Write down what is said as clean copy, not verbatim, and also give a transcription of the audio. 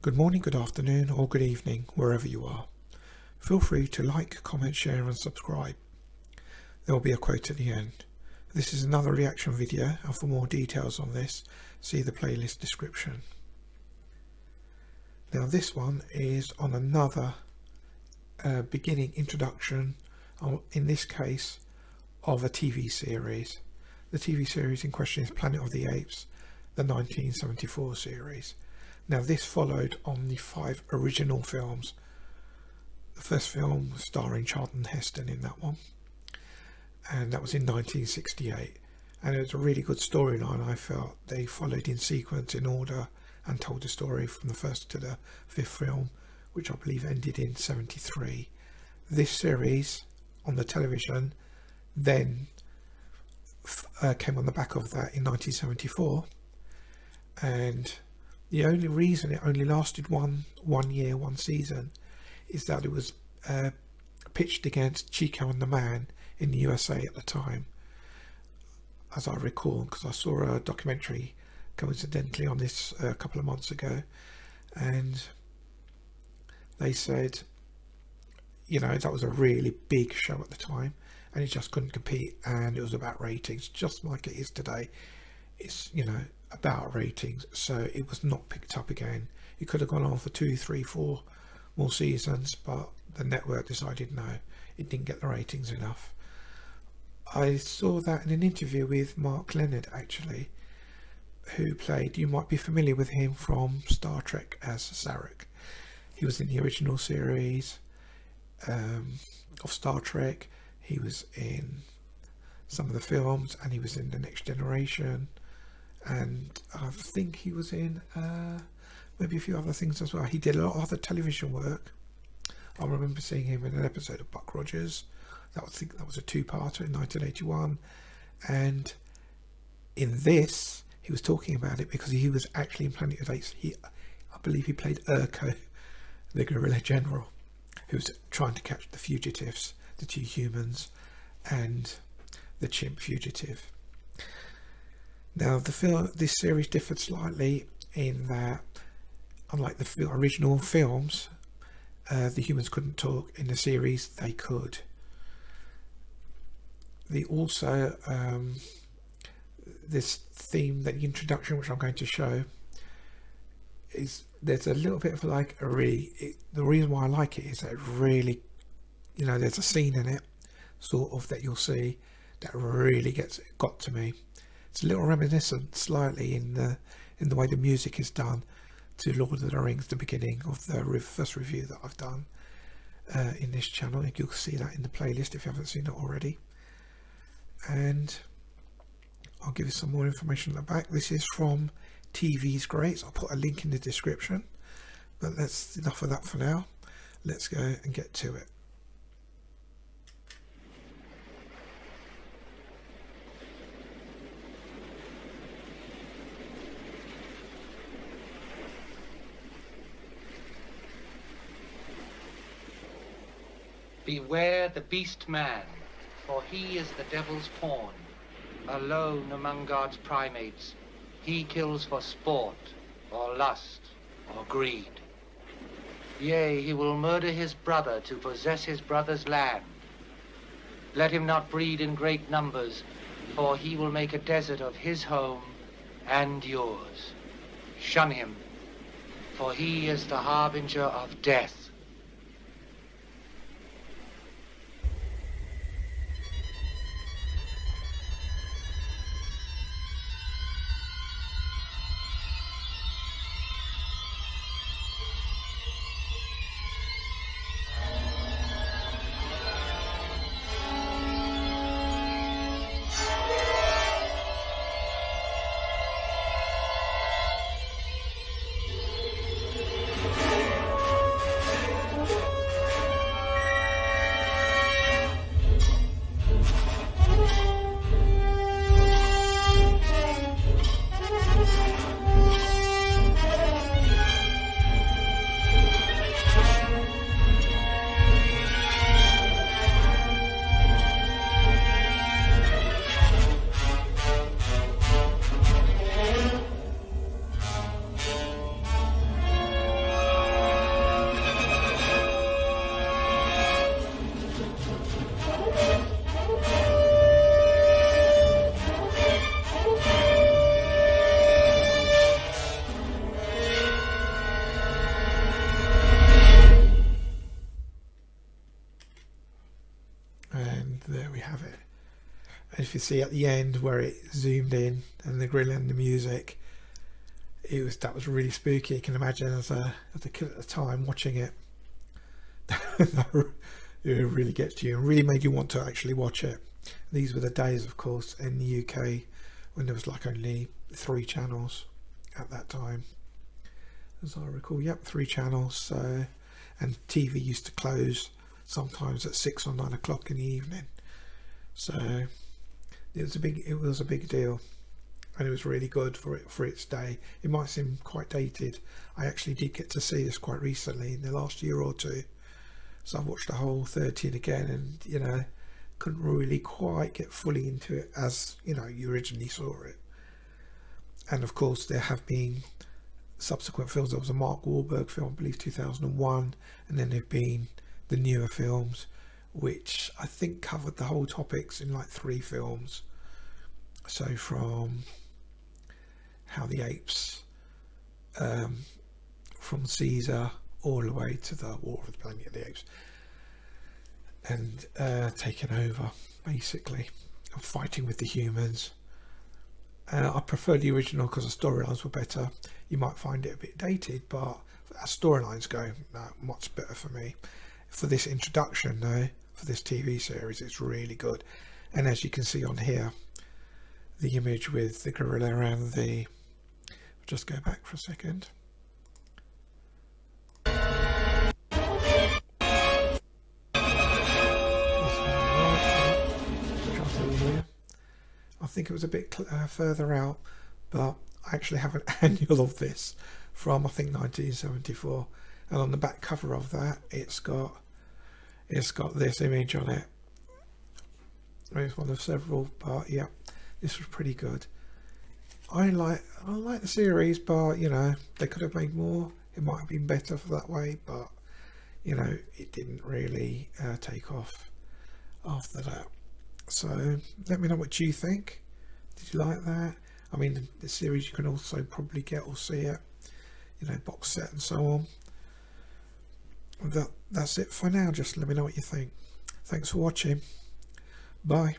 Good morning, good afternoon or good evening, wherever you are. Feel free to like, comment, share and subscribe. There will be a quote at the end. This is another reaction video, and for more details on this, see the playlist description. Now this one is on another beginning introduction, in this case, of a TV series. The TV series in question is Planet of the Apes, the 1974 series. Now this followed on the 5 original films. The first film starring Charlton Heston in that one, and that was in 1968, and it was a really good storyline. I felt they followed in sequence, in order, and told the story from the first to the 5th film, which I believe ended in 73. This series on the television then came on the back of that in 1974, and the only reason it only lasted one year, one season, is that it was pitched against Chico and the Man in the USA at the time, as I recall, because I saw a documentary coincidentally on this a couple of months ago, and they said, you know, that was a really big show at the time and it just couldn't compete, and it was about ratings, just like it is today. It's, you know, about ratings, so it was not picked up again. It could have gone on for 2, 3, 4 more seasons, but the network decided no, it didn't get the ratings enough. I saw that in an interview with Mark Leonard, actually, who played, you might be familiar with him from Star Trek as Sarek. He was in the original series of Star Trek. He was in some of the films, and he was in The Next Generation, and I think he was in maybe a few other things as well. He did a lot of other television work. I remember seeing him in an episode of Buck Rogers. I think that was a 2-parter in 1981, and in this he was talking about it because he was actually in Planet of the Apes. I believe he played Urko, the guerrilla general, who was trying to catch the fugitives, the 2 humans and the chimp fugitive. Now this series differed slightly in that, unlike the original films, the humans couldn't talk. In the series they could. They also, this theme, that the introduction, which I'm going to show, is there's a little bit of like a the reason why I like it is that it really, you know, there's a scene in it sort of that you'll see that really got to me. It's a little reminiscent slightly in the way the music is done to Lord of the Rings, the beginning of the first review that I've done in this channel. You'll see that in the playlist if you haven't seen it already. And I'll give you some more information at the back. This is from TeeVees Greatest. I'll put a link in the description, but that's enough of that for now. Let's go and get to it. Beware the beast man, for he is the devil's pawn. Alone among God's primates, he kills for sport, or lust, or greed. Yea, he will murder his brother to possess his brother's land. Let him not breed in great numbers, for he will make a desert of his home and yours. Shun him, for he is the harbinger of death. And if you see at the end where it zoomed in and the grill and the music, that was really spooky. You can imagine as a kid at the time watching it, it really gets to you and really made you want to actually watch it. These were the days, of course, in the UK when there was like only 3 channels at that time, as I recall. Yep, 3 channels. So, and TV used to close sometimes at 6 or 9 o'clock in the evening. So it was a big deal, and it was really good for its day. It might seem quite dated. I actually did get to see this quite recently in the last year or two. So I've watched the whole 13 again, and you know, couldn't really quite get fully into it as you know you originally saw it. And of course there have been subsequent films. There was a Mark Wahlberg film, I believe 2001, and then there have been the newer films, which I think covered the whole topics in like 3 films. So from how the apes, from Caesar all the way to the War of the Planet of the Apes, and taking over basically, and fighting with the humans. I prefer the original because the storylines were better. You might find it a bit dated, but as storylines go, no, much better for me. For this introduction though, for this TV series, it's really good. And as you can see on here, the image with the gorilla around the... Just go back for a second. I think it was a bit further out, but I actually have an annual of this from I think 1974, and on the back cover of that it's got this image on it. It's one of several, but yeah, this was pretty good. I like the series, but you know, they could have made more. It might have been better for that way, but you know, it didn't really take off after that. So let me know what you think. Did you like that? I mean, the series you can also probably get or see it, you know, box set and so on. That's it for now. Just let me know what you think. Thanks for watching. Bye.